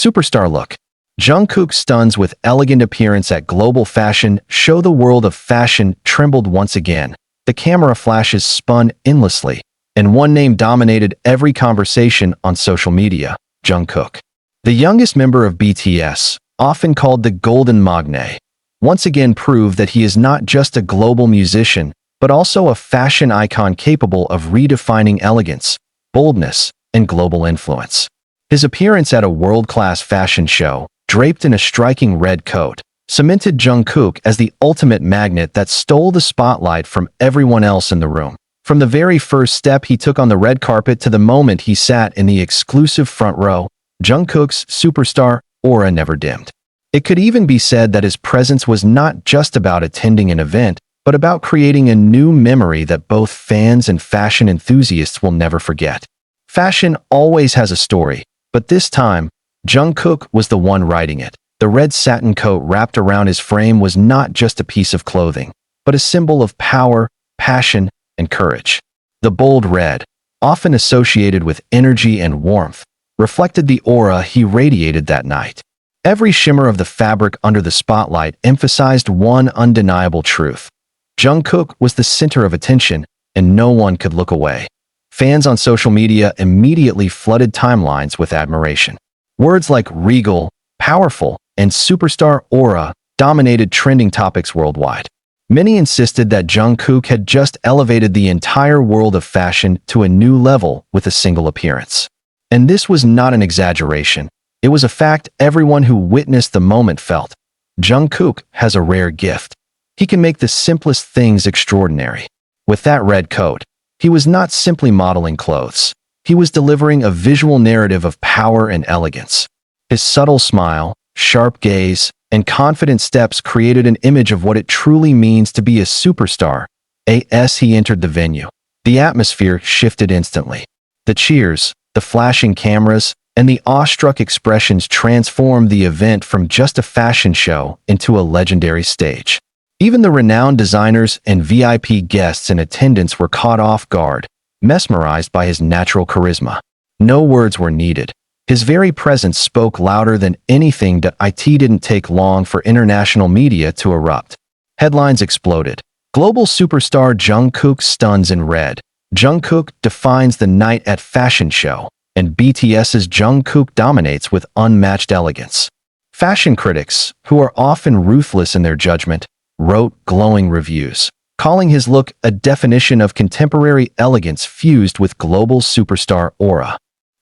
Superstar look. Jungkook stuns with elegant appearance at global fashion show. The world of fashion trembled once again. The camera flashes spun endlessly, and one name dominated every conversation on social media: Jungkook. The youngest member of BTS, often called the Golden Maknae, once again proved that he is not just a global musician, but also a fashion icon capable of redefining elegance, boldness, and global influence. His appearance at a world-class fashion show, draped in a striking red coat, cemented Jungkook as the ultimate magnet that stole the spotlight from everyone else in the room. From the very first step he took on the red carpet to the moment he sat in the exclusive front row, Jungkook's superstar aura never dimmed. It could even be said that his presence was not just about attending an event, but about creating a new memory that both fans and fashion enthusiasts will never forget. Fashion always has a story, but this time, Jungkook was the one writing it. The red satin coat wrapped around his frame was not just a piece of clothing, but a symbol of power, passion, and courage. The bold red, often associated with energy and warmth, reflected the aura he radiated that night. Every shimmer of the fabric under the spotlight emphasized one undeniable truth: Jungkook was the center of attention, and no one could look away. Fans on social media immediately flooded timelines with admiration. Words like regal, powerful, and superstar aura dominated trending topics worldwide. Many insisted that Jungkook had just elevated the entire world of fashion to a new level with a single appearance. And this was not an exaggeration. It was a fact everyone who witnessed the moment felt. Jungkook has a rare gift. He can make the simplest things extraordinary. With that red coat, he was not simply modeling clothes. He was delivering a visual narrative of power and elegance. His subtle smile, sharp gaze, and confident steps created an image of what it truly means to be a superstar. As he entered the venue, the atmosphere shifted instantly. The cheers, the flashing cameras, and the awestruck expressions transformed the event from just a fashion show into a legendary stage. Even the renowned designers and VIP guests in attendance were caught off guard, mesmerized by his natural charisma. No words were needed. His very presence spoke louder than anything. It didn't take long for international media to erupt. Headlines exploded. Global superstar Jungkook stuns in red. Jungkook defines the night at fashion show, and BTS's Jungkook dominates with unmatched elegance. Fashion critics, who are often ruthless in their judgment, wrote glowing reviews, calling his look a definition of contemporary elegance fused with global superstar aura.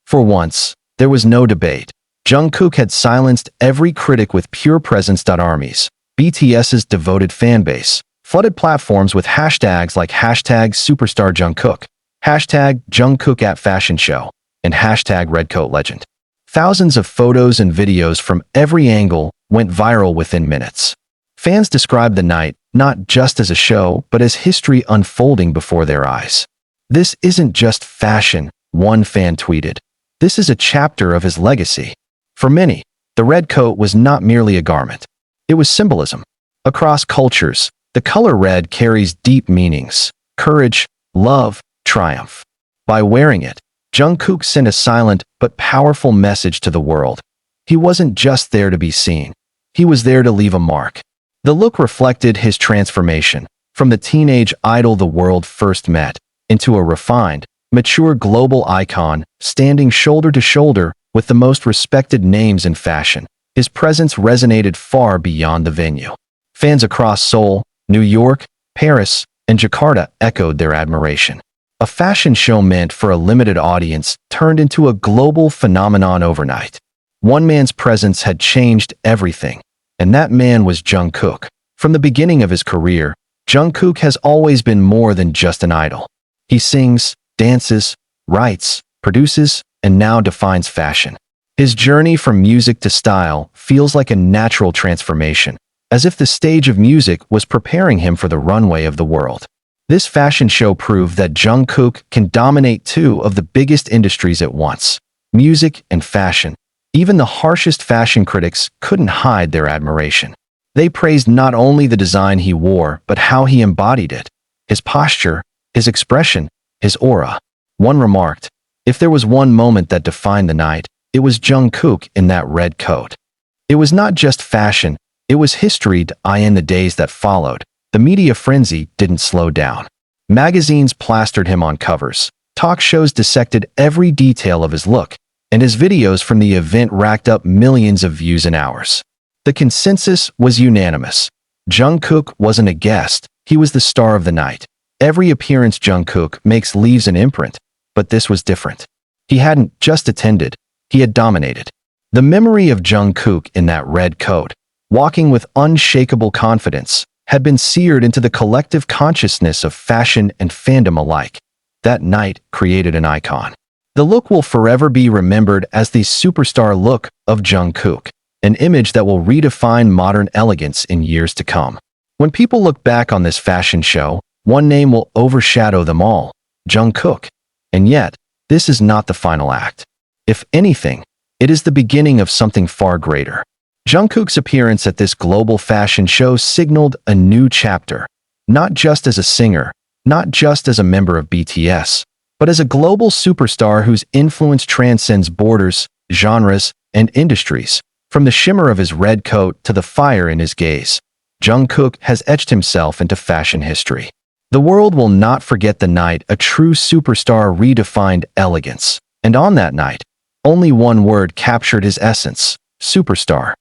For once, there was no debate. Jungkook had silenced every critic with pure presence. Armies, BTS's devoted fanbase, flooded platforms with hashtags like #SuperstarJungkook, #Jungkook at Fashion Show, and #RedCoatLegend. Thousands of photos and videos from every angle went viral within minutes. Fans described the night not just as a show, but as history unfolding before their eyes. "This isn't just fashion," one fan tweeted. "This is a chapter of his legacy." For many, the red coat was not merely a garment. It was symbolism. Across cultures, the color red carries deep meanings: courage, love, triumph. By wearing it, Jungkook sent a silent but powerful message to the world. He wasn't just there to be seen. He was there to leave a mark. The look reflected his transformation, from the teenage idol the world first met, into a refined, mature global icon, standing shoulder to shoulder with the most respected names in fashion. His presence resonated far beyond the venue. Fans across Seoul, New York, Paris, and Jakarta echoed their admiration. A fashion show meant for a limited audience turned into a global phenomenon overnight. One man's presence had changed everything, and that man was Jungkook. From the beginning of his career, Jungkook has always been more than just an idol. He sings, dances, writes, produces, and now defines fashion. His journey from music to style feels like a natural transformation, as if the stage of music was preparing him for the runway of the world. This fashion show proved that Jungkook can dominate two of the biggest industries at once: music and fashion. Even the harshest fashion critics couldn't hide their admiration. They praised not only the design he wore, but how he embodied it: his posture, his expression, his aura. One remarked, "If there was one moment that defined the night, It was Jungkook in that red coat. It was not just fashion, it was history. In the days that followed, the media frenzy didn't slow down. Magazines plastered him on covers. Talk shows dissected every detail of his look, and his videos from the event racked up millions of views in hours. The consensus was unanimous. Jungkook wasn't a guest, he was the star of the night. Every appearance Jungkook makes leaves an imprint, but this was different. He hadn't just attended, he had dominated. The memory of Jungkook in that red coat, walking with unshakable confidence, had been seared into the collective consciousness of fashion and fandom alike. That night created an icon. The look will forever be remembered as the superstar look of Jungkook, an image that will redefine modern elegance in years to come. When people look back on this fashion show, one name will overshadow them all: Jungkook. And yet, this is not the final act. If anything, it is the beginning of something far greater. Jungkook's appearance at this global fashion show signaled a new chapter, not just as a singer, not just as a member of BTS, but as a global superstar whose influence transcends borders, genres, and industries. From the shimmer of his red coat to the fire in his gaze, Jungkook has etched himself into fashion history. The world will not forget the night a true superstar redefined elegance. And on that night, only one word captured his essence: superstar.